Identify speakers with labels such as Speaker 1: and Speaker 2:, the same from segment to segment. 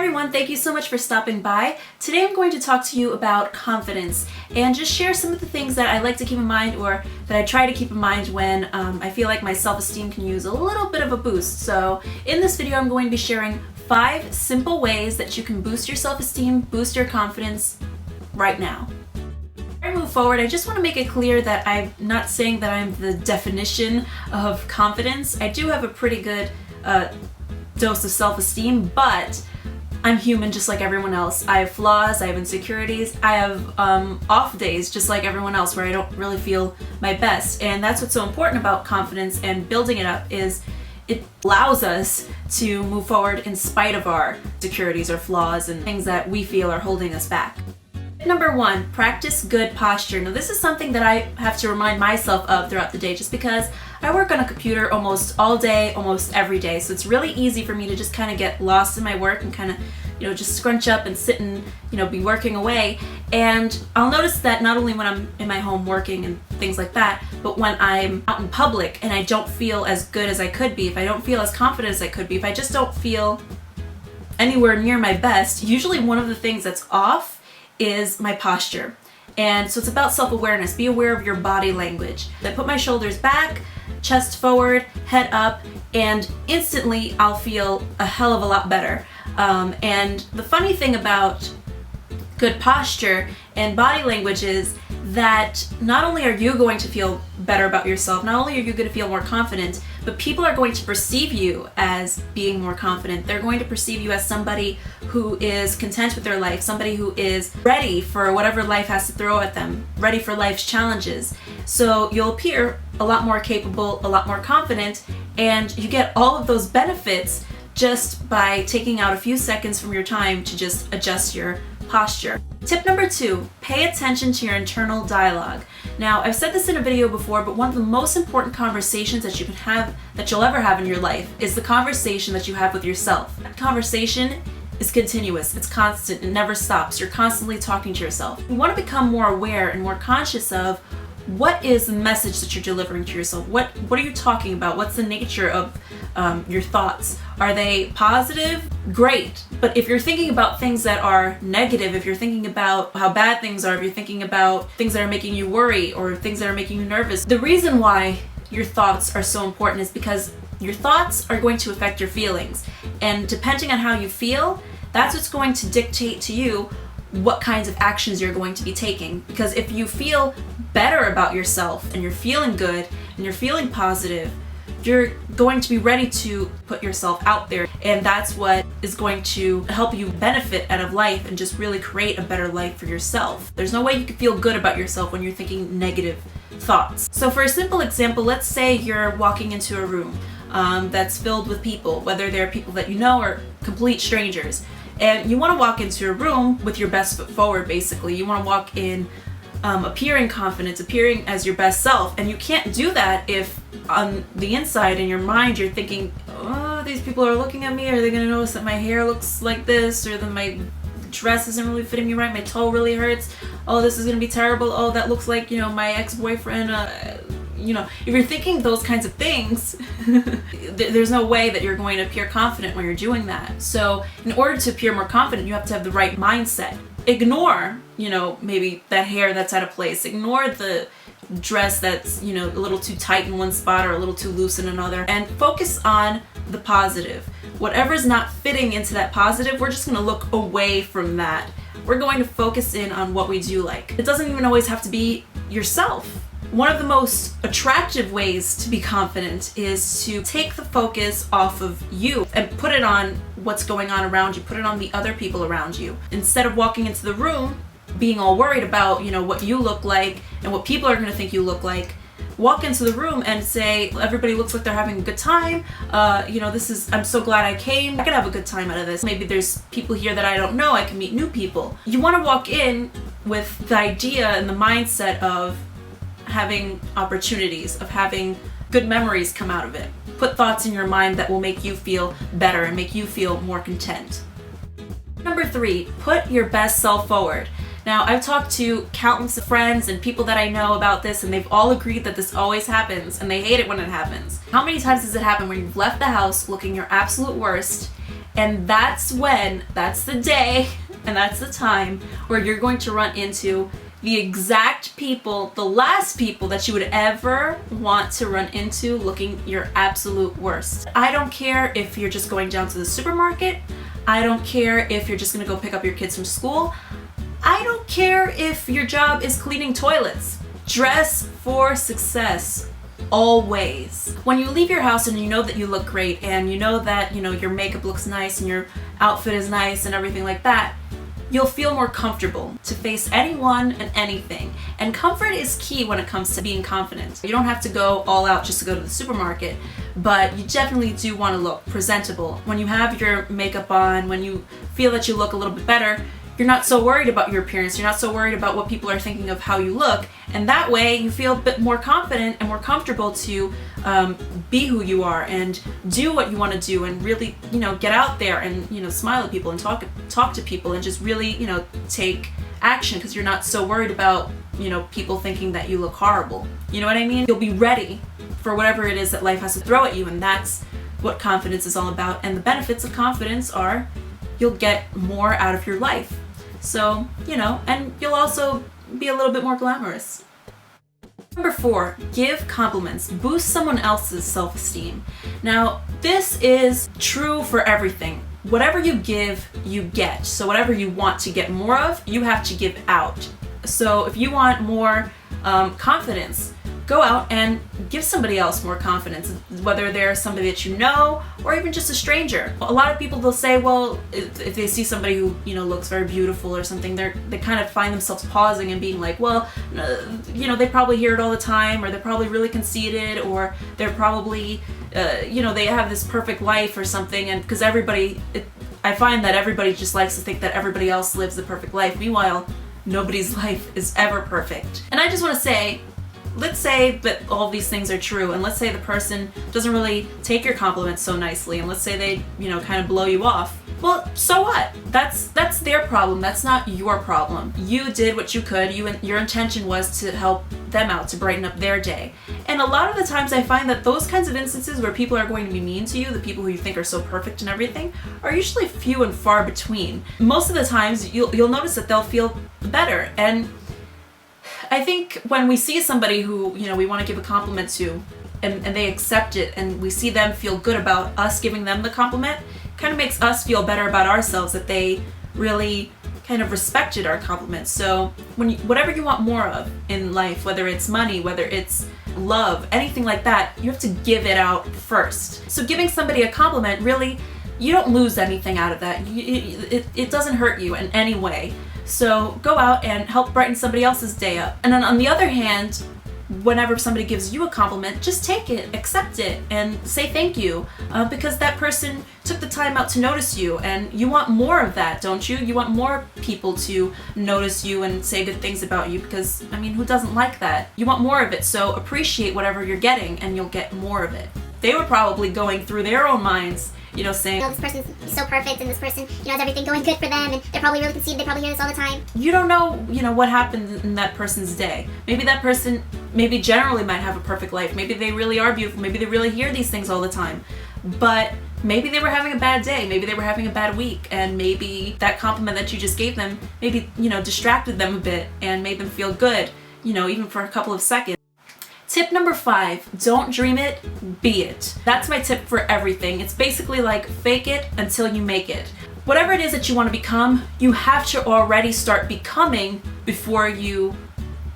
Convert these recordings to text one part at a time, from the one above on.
Speaker 1: everyone, thank you so much for stopping by. Today I'm going to talk to you about confidence and just share some of the things that I like to keep in mind or that I try to keep in mind when I feel like my self-esteem can use a little bit of a boost. So in this video I'm going to be sharing 5 simple ways that you can boost your self-esteem, boost your confidence right now. Before I move forward, I just want to make it clear that I'm not saying that I'm the definition of confidence. I do have a pretty good dose of self-esteem, but I'm human just like everyone else. I have flaws, I have insecurities, I have off days just like everyone else where I don't really feel my best. And that's what's so important about confidence and building it up is it allows us to move forward in spite of our insecurities or flaws and things that we feel are holding us back. Number 1, practice good posture. Now this is something that I have to remind myself of throughout the day just because I work on a computer almost all day, almost every day. So it's really easy for me to just kind of get lost in my work and kind of, just scrunch up and sit and, be working away. And I'll notice that not only when I'm in my home working and things like that, but when I'm out in public and I don't feel as good as I could be, if I don't feel as confident as I could be, if I just don't feel anywhere near my best, usually one of the things that's off is my posture. And so it's about self-awareness. Be aware of your body language. I put my shoulders back, chest forward, head up, and instantly I'll feel a hell of a lot better. And the funny thing about good posture and body language is that not only are you going to feel better about yourself, not only are you going to feel more confident, but people are going to perceive you as being more confident. They're going to perceive you as somebody who is content with their life, somebody who is ready for whatever life has to throw at them, ready for life's challenges. So you'll appear a lot more capable, a lot more confident, and you get all of those benefits just by taking out a few seconds from your time to just adjust your posture. Tip number 2, pay attention to your internal dialogue. Now, I've said this in a video before, but one of the most important conversations that you can have, that you'll ever have in your life, is the conversation that you have with yourself. That conversation is continuous, it's constant, it never stops. You're constantly talking to yourself. You want to become more aware and more conscious of what is the message that you're delivering to yourself? What are you talking about? What's the nature of your thoughts? Are they positive? Great. But if you're thinking about things that are negative, if you're thinking about how bad things are, if you're thinking about things that are making you worry or things that are making you nervous, the reason why your thoughts are so important is because your thoughts are going to affect your feelings. And depending on how you feel, that's what's going to dictate to you what kinds of actions you're going to be taking. Because if you feel better about yourself and you're feeling good and you're feeling positive, you're going to be ready to put yourself out there, and that's what is going to help you benefit out of life and just really create a better life for yourself. There's no way you can feel good about yourself when you're thinking negative thoughts. So for a simple example, let's say you're walking into a room that's filled with people, whether they're people that you know or complete strangers, and you want to walk into a room with your best foot forward. Basically, you want to walk in appearing confident, appearing as your best self, and you can't do that if on the inside in your mind you're thinking, oh, these people are looking at me, are they going to notice that my hair looks like this, or that my dress isn't really fitting me right, my toe really hurts, oh, this is going to be terrible, oh, that looks like, my ex-boyfriend, if you're thinking those kinds of things, there's no way that you're going to appear confident when you're doing that. So in order to appear more confident, you have to have the right mindset. Ignore, maybe that hair that's out of place. Ignore the dress that's, a little too tight in one spot or a little too loose in another, and focus on the positive. Whatever's not fitting into that positive, we're just going to look away from that. We're going to focus in on what we do like. It doesn't even always have to be yourself. One of the most attractive ways to be confident is to take the focus off of you and put it on what's going on around you, put it on the other people around you. Instead of walking into the room being all worried about, what you look like and what people are going to think you look like, walk into the room and say, everybody looks like they're having a good time. I'm so glad I came. I could have a good time out of this. Maybe there's people here that I don't know. I can meet new people. You want to walk in with the idea and the mindset of having opportunities, of having good memories come out of it. Put thoughts in your mind that will make you feel better and make you feel more content. Number 3, put your best self forward. Now, I've talked to countless of friends and people that I know about this, and they've all agreed that this always happens, and they hate it when it happens. How many times does it happen when you've left the house looking your absolute worst, And that's the day, and that's the time where you're going to run into the exact people, the last people that you would ever want to run into looking your absolute worst. I don't care if you're just going down to the supermarket. I don't care if you're just gonna go pick up your kids from school. I don't care if your job is cleaning toilets. Dress for success. Always. When you leave your house and you know that you look great and you know that, your makeup looks nice and your outfit is nice and everything like that, you'll feel more comfortable to face anyone and anything. And comfort is key when it comes to being confident. You don't have to go all out just to go to the supermarket, but you definitely do want to look presentable. When you have your makeup on, when you feel that you look a little bit better, you're not so worried about your appearance. You're not so worried about what people are thinking of how you look. And that way you feel a bit more confident and more comfortable to be who you are and do what you want to do and really, get out there and, smile at people and talk to people and just really, take action because you're not so worried about, people thinking that you look horrible. You know what I mean? You'll be ready for whatever it is that life has to throw at you, and that's what confidence is all about. And the benefits of confidence are you'll get more out of your life. So, and you'll also be a little bit more glamorous. Number 4, give compliments. Boost someone else's self-esteem. Now, this is true for everything. Whatever you give, you get. So whatever you want to get more of, you have to give out. So if you want more confidence, go out and give somebody else more confidence, whether they're somebody that you know or even just a stranger. A lot of people, they'll say, well, if they see somebody who, looks very beautiful or something, they kind of find themselves pausing and being like, well, they probably hear it all the time, or they're probably really conceited, or they're probably, they have this perfect life or something. And because I find that everybody just likes to think that everybody else lives the perfect life. Meanwhile, nobody's life is ever perfect. And I just want to say, let's say that all these things are true, and let's say the person doesn't really take your compliments so nicely, and let's say they, kind of blow you off. Well, so what? That's their problem. That's not your problem. You did what you could. Your intention was to help them out, to brighten up their day. And a lot of the times I find that those kinds of instances where people are going to be mean to you, the people who you think are so perfect and everything, are usually few and far between. Most of the times you'll notice that they'll feel better. And I think when we see somebody who, we want to give a compliment to, and they accept it, and we see them feel good about us giving them the compliment, kind of makes us feel better about ourselves, that they really kind of respected our compliments. So whatever you want more of in life, whether it's money, whether it's love, anything like that, you have to give it out first. So giving somebody a compliment, really, you don't lose anything out of that. It doesn't hurt you in any way. So go out and help brighten somebody else's day up. And then on the other hand, whenever somebody gives you a compliment, just take it, accept it, and say thank you, because that person took the time out to notice you, and you want more of that, don't you? You want more people to notice you and say good things about you, because, who doesn't like that? You want more of it, so appreciate whatever you're getting, and you'll get more of it. They were probably going through their own minds, saying,
Speaker 2: this person's so perfect, and this person, has everything going good for them, and they're probably really conceited, they probably hear this all the time.
Speaker 1: You don't know, what happened in that person's day. Maybe that person, generally might have a perfect life. Maybe they really are beautiful. Maybe they really hear these things all the time. But maybe they were having a bad day. Maybe they were having a bad week. And maybe that compliment that you just gave them, distracted them a bit and made them feel good, even for a couple of seconds. Tip number 5, don't dream it, be it. That's my tip for everything. It's basically like fake it until you make it. Whatever it is that you want to become, you have to already start becoming before you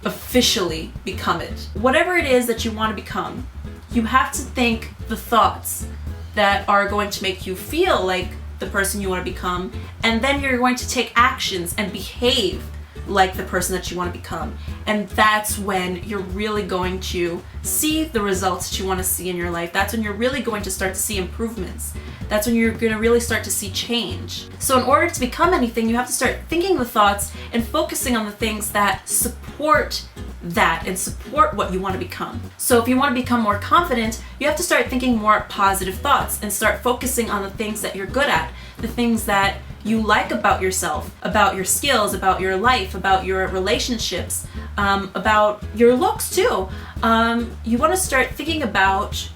Speaker 1: officially become it. Whatever it is that you want to become, you have to think the thoughts that are going to make you feel like the person you want to become, and then you're going to take actions and behave like the person that you want to become. And that's when you're really going to see the results that you want to see in your life. That's when you're really going to start to see improvements. That's when you're going to really start to see change. So in order to become anything, you have to start thinking the thoughts and focusing on the things that support that and support what you want to become. So if you want to become more confident, you have to start thinking more positive thoughts and start focusing on the things that you're good at, the things that you like about yourself, about your skills, about your life, about your relationships, about your looks too. You want to start thinking about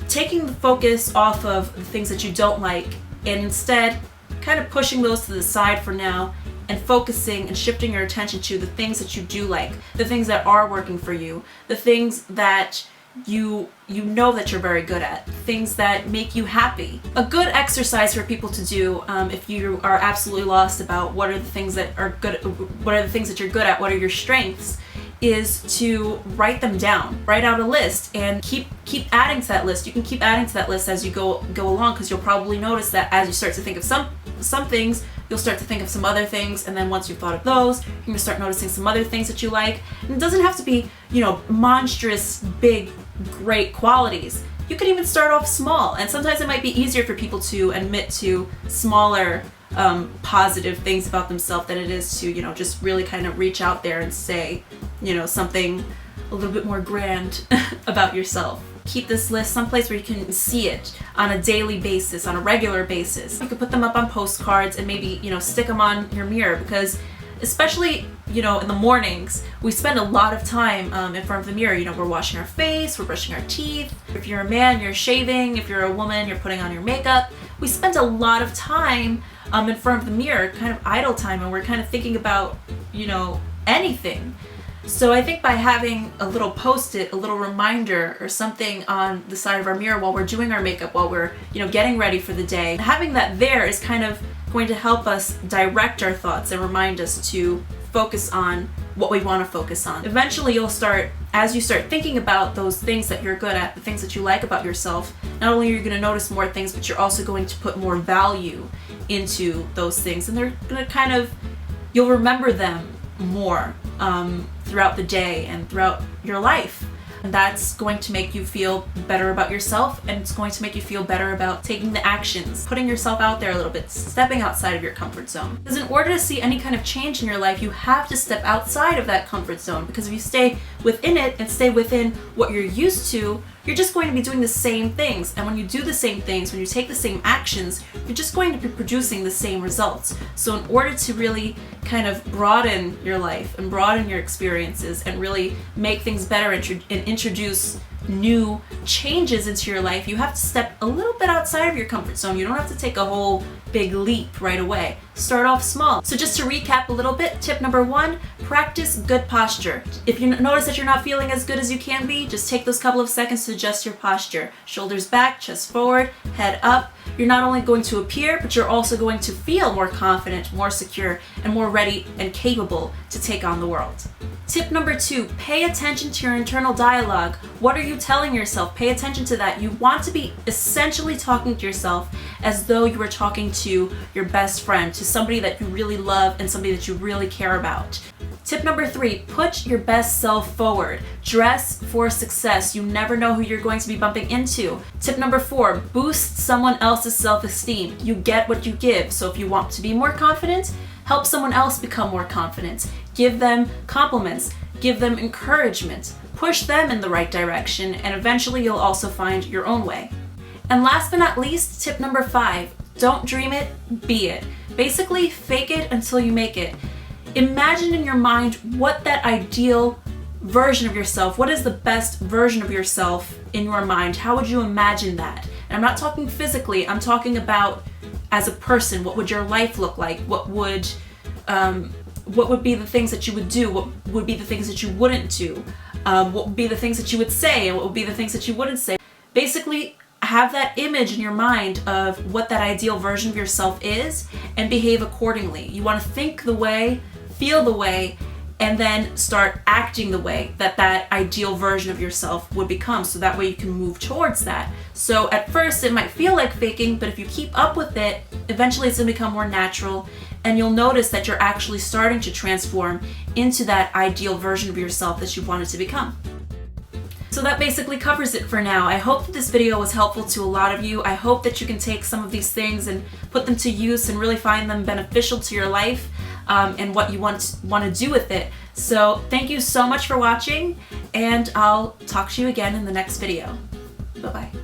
Speaker 1: taking the focus off of the things that you don't like and instead kind of pushing those to the side for now and focusing and shifting your attention to the things that you do like, the things that are working for you, the things that you know that you're very good at, things that make you happy. A good exercise for people to do if you are absolutely lost about what are the things that are good, what are the things that you're good at, what are your strengths, is to write them down. Write out a list and keep adding to that list. You can keep adding to that list as you go along, because you'll probably notice that as you start to think of some things, you'll start to think of some other things, and then once you've thought of those, you're gonna start noticing some other things that you like. And it doesn't have to be, monstrous, big, great qualities. You can even start off small, and sometimes it might be easier for people to admit to smaller positive things about themselves than it is to, just really kind of reach out there and say, something a little bit more grand about yourself. Keep this list someplace where you can see it on a daily basis, on a regular basis. You could put them up on postcards and maybe, stick them on your mirror, because especially, in the mornings, we spend a lot of time in front of the mirror. We're washing our face, we're brushing our teeth. If you're a man, you're shaving. If you're a woman, you're putting on your makeup. We spend a lot of time in front of the mirror, kind of idle time, and we're kind of thinking about, anything. So I think by having a little post-it, a little reminder or something on the side of our mirror while we're doing our makeup, while we're, getting ready for the day, having that there is kind of going to help us direct our thoughts and remind us to focus on what we want to focus on. Eventually as you start thinking about those things that you're good at, the things that you like about yourself, not only are you going to notice more things, but you're also going to put more value into those things, and they're going to you'll remember them more throughout the day and throughout your life. And that's going to make you feel better about yourself, and it's going to make you feel better about taking the actions, putting yourself out there a little bit, stepping outside of your comfort zone. Because in order to see any kind of change in your life, you have to step outside of that comfort zone, because if you stay within it and stay within what you're used to, you're just going to be doing the same things. And when you do the same things, when you take the same actions, you're just going to be producing the same results. So in order to really kind of broaden your life and broaden your experiences and really make things better and introduce new changes into your life, you have to step a little bit outside of your comfort zone. You don't have to take a whole big leap right away. Start off small. So just to recap a little bit, tip number 1, practice good posture. If you notice that you're not feeling as good as you can be, just take those couple of seconds to adjust your posture. Shoulders back, chest forward, head up. You're not only going to appear, but you're also going to feel more confident, more secure, and more ready and capable to take on the world. Tip number 2, pay attention to your internal dialogue. What are you telling yourself? Pay attention to that. You want to be essentially talking to yourself as though you were talking to your best friend, to somebody that you really love and somebody that you really care about. Tip number 3, put your best self forward. Dress for success. You never know who you're going to be bumping into. Tip number 4, boost someone else's self-esteem. You get what you give. So if you want to be more confident, help someone else become more confident. Give them compliments. Give them encouragement. Push them in the right direction, and eventually you'll also find your own way. And last but not least, tip number 5, don't dream it, be it. Basically, fake it until you make it. Imagine in your mind what that ideal version of yourself, what is the best version of yourself in your mind? How would you imagine that? And I'm not talking physically, I'm talking about as a person. What would your life look like? What would be the things that you would do? What would be the things that you wouldn't do? What would be the things that you would say, and what would be the things that you wouldn't say? Basically, have that image in your mind of what that ideal version of yourself is and behave accordingly. You want to think the way, feel the way, and then start acting the way that that ideal version of yourself would become, so that way you can move towards that. So at first it might feel like faking, but if you keep up with it, eventually it's going to become more natural, and you'll notice that you're actually starting to transform into that ideal version of yourself that you wanted to become. So that basically covers it for now. I hope that this video was helpful to a lot of you. I hope that you can take some of these things and put them to use and really find them beneficial to your life and what you want to do with it. So thank you so much for watching, and I'll talk to you again in the next video. Bye-bye.